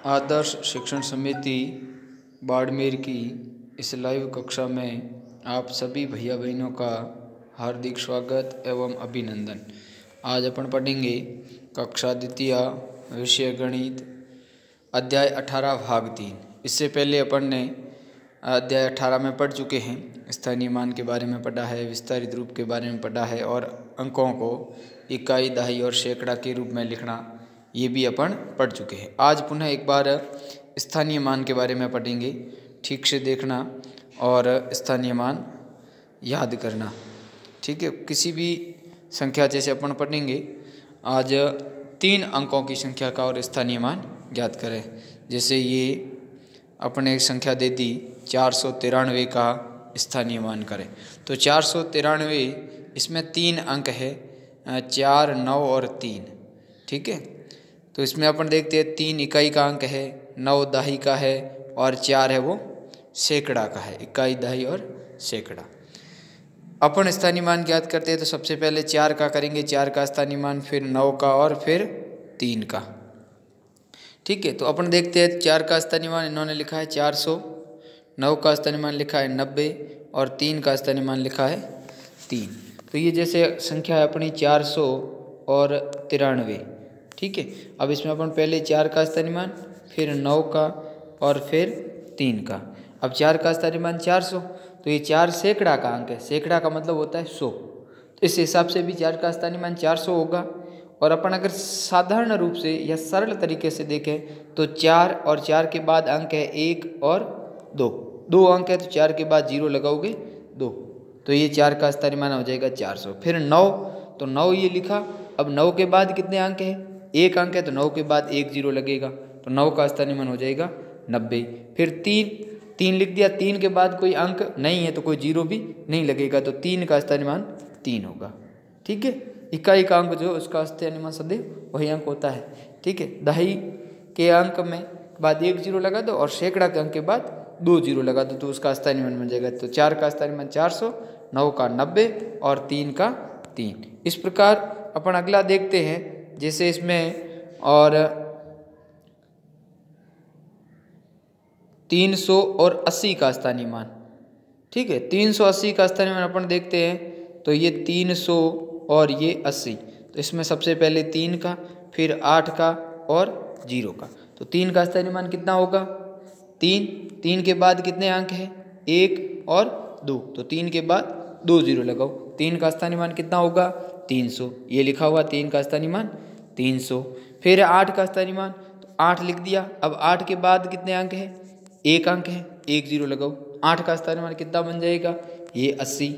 आदर्श शिक्षण समिति बाड़मेर की इस लाइव कक्षा में आप सभी भैया बहनों का हार्दिक स्वागत एवं अभिनंदन। आज अपन पढ़ेंगे कक्षा द्वितीय विषय गणित अध्याय 18 भाग 3। इससे पहले अपन ने अध्याय 18 में पढ़ चुके हैं। स्थानीय मान के बारे में पढ़ा है, विस्तारित रूप के बारे में पढ़ा है और अंकों को इकाई, दहाई और सैकड़ा के रूप में लिखना ये भी अपन पढ़ चुके हैं। आज पुनः एक बार स्थानीय मान के बारे में पढ़ेंगे। ठीक से देखना और स्थानीय मान याद करना, ठीक है। किसी भी संख्या जैसे अपन पढ़ेंगे आज 3 अंकों की संख्या का और स्थानीय मान ज्ञात करें। जैसे ये अपने संख्या दे दी 493 का स्थानीय मान करें तो 493 इसमें 3 अंक है, 4, 9 और 3, ठीक है। तो इसमें अपन देखते हैं 3 इकाई का अंक है, 9 दहाई का है और 4 है वो सैकड़ा का है। इकाई, दहाई और सैकड़ा। अपन स्थानीय मान ज्ञात करते हैं तो सबसे पहले 4 का करेंगे, 4 का स्थानीय मान, फिर 9 का और फिर 3 का, ठीक है। तो अपन देखते हैं 4 का स्थानीय मान इन्होंने लिखा है 400, 9 का स्थानीय मान लिखा है 90 और 3 का स्थानीय मान लिखा है 3। तो ये जैसे संख्या है अपनी 400 और 93, ठीक है। अब इसमें अपन पहले 4 का स्थानीय मान, फिर 9 का और फिर 3 का। अब 4 का स्थानीय मान 400 तो ये 4 सैकड़ा का अंक है। सैकड़ा का मतलब होता है 100, तो इस हिसाब से भी 4 का स्थानीय मान 400 होगा। और अपन अगर साधारण रूप से या सरल तरीके से देखें तो 4 और 4 के बाद अंक है 1 और 2, 2 अंक है तो 4 के बाद 0 लगाओगे 2, तो ये 4 का स्थानीय मान हो जाएगा 400। फिर 9 तो 9 ये लिखा। अब 9 के बाद कितने अंक है, 1 अंक है तो 9 के बाद 1 0 लगेगा तो 9 का स्थानीय मान हो जाएगा 90। फिर 3 लिख दिया, 3 के बाद कोई अंक नहीं है तो कोई 0 भी नहीं लगेगा तो 3 का स्थानीय मान 3 होगा, ठीक है। इकाई का अंक जो उसका स्थानीय मान सदैव वही अंक होता है, ठीक है। दहाई के अंक में बाद 1 0 लगा दो और सैकड़ा के अंक के बाद 2 0 लगा दो तो उसका स्थानीय मान बन जाएगा। तो 4 का स्थानीय मान 400, 9 का 90 और 3 का 3। इस प्रकार अपन अगला देखते हैं। जैसे इसमें और 300 और 80 का स्थानीय मान, ठीक है। 380 का स्थानीय मान अपन देखते हैं तो ये 300 और ये 80, तो इसमें सबसे पहले 3 का, फिर 8 का और 0 का। तो 3 का स्थानीय मान कितना होगा, 3 के बाद कितने अंक हैं, 1 और 2, तो 3 के बाद 2 0 लगाओ। 3 का स्थानीय मान कितना होगा 300, ये लिखा हुआ 3 का स्थानीय मान 300। फिर 8 का स्थानीय मान, तो 8 लिख दिया। अब 8 के बाद कितने अंक हैं, 1 अंक है, 1 0 लगाओ। 8 का स्थानीय मान कितना बन जाएगा, ये 80,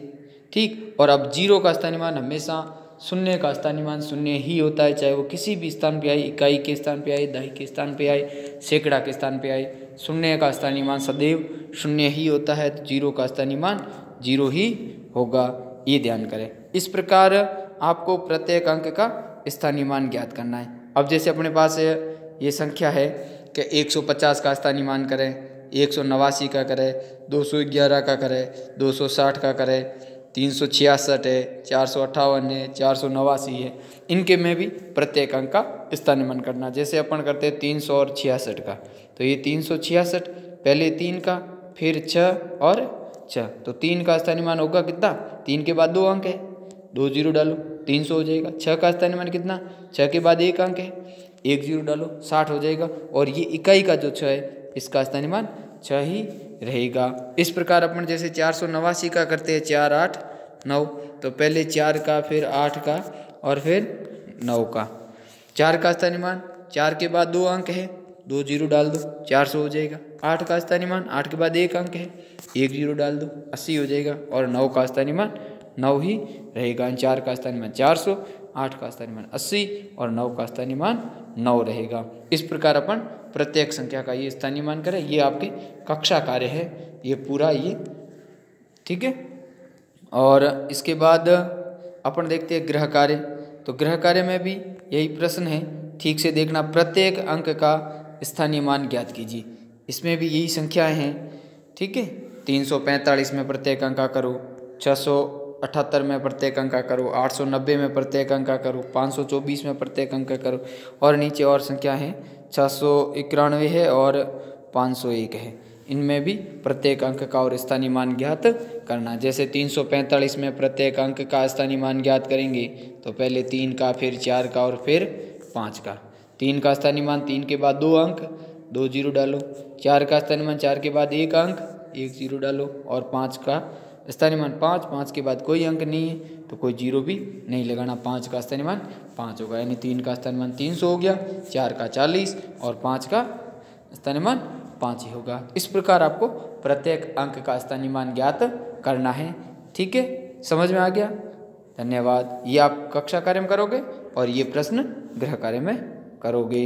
ठीक। और अब 0 का स्थानीय मान हमेशा शून्य का स्थानीय मान शून्य ही होता है, चाहे वो किसी भी स्थान पे आए, इकाई के स्थान पे आए, दहाई के स्थान पे आए, सैकड़ा के स्थान पे आए, शून्य का स्थानीय मान सदैव शून्य ही होता है। तो 0 का स्थानीय मान 0 ही होगा, ये ध्यान करें। इस प्रकार आपको प्रत्येक अंक का स्थानीय मान ज्ञात करना है। अब जैसे अपने पास ये संख्या है कि 150 का स्थानीय मान करें, 189 का करें, 211 का करें, 260 का करें, 366 है, 458 है, 489 है। इनके में भी प्रत्येक अंक का स्थानीय मान करना। जैसे अपन करते हैं 300 और 66 का, तो ये 366 पहले 3 का, फिर 6 और 6, तो 3 का स्थानीय मान होगा कितना, 3 के बाद 2 अंक है, 2 0 डालो 300 हो जाएगा। 6 का स्थानीय मान कितना, 6 के बाद 1 अंक है, 1 0 डालो 60 हो जाएगा। और ये इकाई का जो 6 है इसका स्थानीय मान 6 ही रहेगा। इस प्रकार अपन जैसे 489 का करते हैं 4 8 9, तो पहले 4 का, फिर 8 का और फिर 9 का। 4 का स्थानीय मान, 4 के बाद 2 अंक है, 2 0 डाल दो 400 हो जाएगा। 8 का स्थानीय मान, 8 के बाद 1 अंक है, 1 0 डाल दो 80 हो जाएगा। और 9 का स्थानीय मान 9 ही रहेगा। 4 का स्थानीय मान 400, 8 का स्थानीय मान 80 और 9 का स्थानीय मान 9 रहेगा। इस प्रकार अपन प्रत्येक संख्या का ये स्थानीय मान करें। ये आपके कक्षा कार्य है ये पूरा, ये ठीक है। और इसके बाद अपन देखते हैं गृह कार्य। तो गृह कार्य में भी यही प्रश्न है, ठीक से देखना। प्रत्येक अंक का स्थानीय मान ज्ञात कीजिए। इसमें भी यही संख्याएं हैं, ठीक है। 345 में प्रत्येक अंक का करो, 678 में प्रत्येक अंक का करो, 890 में प्रत्येक अंक का करो, 524 में प्रत्येक अंक का करो और नीचे और संख्या है 691 है और 501 है। इनमें भी प्रत्येक अंक का और स्थानीय मान ज्ञात करना। जैसे 345 में प्रत्येक अंक का स्थानीय मान ज्ञात करेंगे तो पहले 3 का, फिर 4 का और फिर 5 का। 3 का स्थानीय मान 3 के बाद 2 अंक, 2 जीरो डालो। 4 का स्थानीय मान 4 के बाद 1 अंक, 1 जीरो डालो। और 5 का स्थानीय मान 5, 5 के बाद कोई अंक नहीं है तो कोई जीरो भी नहीं लगाना। 5 का स्थानीय मान 5 होगा, यानी 3 का स्थानीय मान 300 हो गया, 4 का 40 और 5 का स्थानीय मान 5 ही होगा। इस प्रकार आपको प्रत्येक अंक का स्थानीय मान ज्ञात करना है। ठीक है, समझ में आ गया? धन्यवाद। ये आप कक्षा कार्य में करोगे और ये प्रश्न गृह कार्य में करोगे।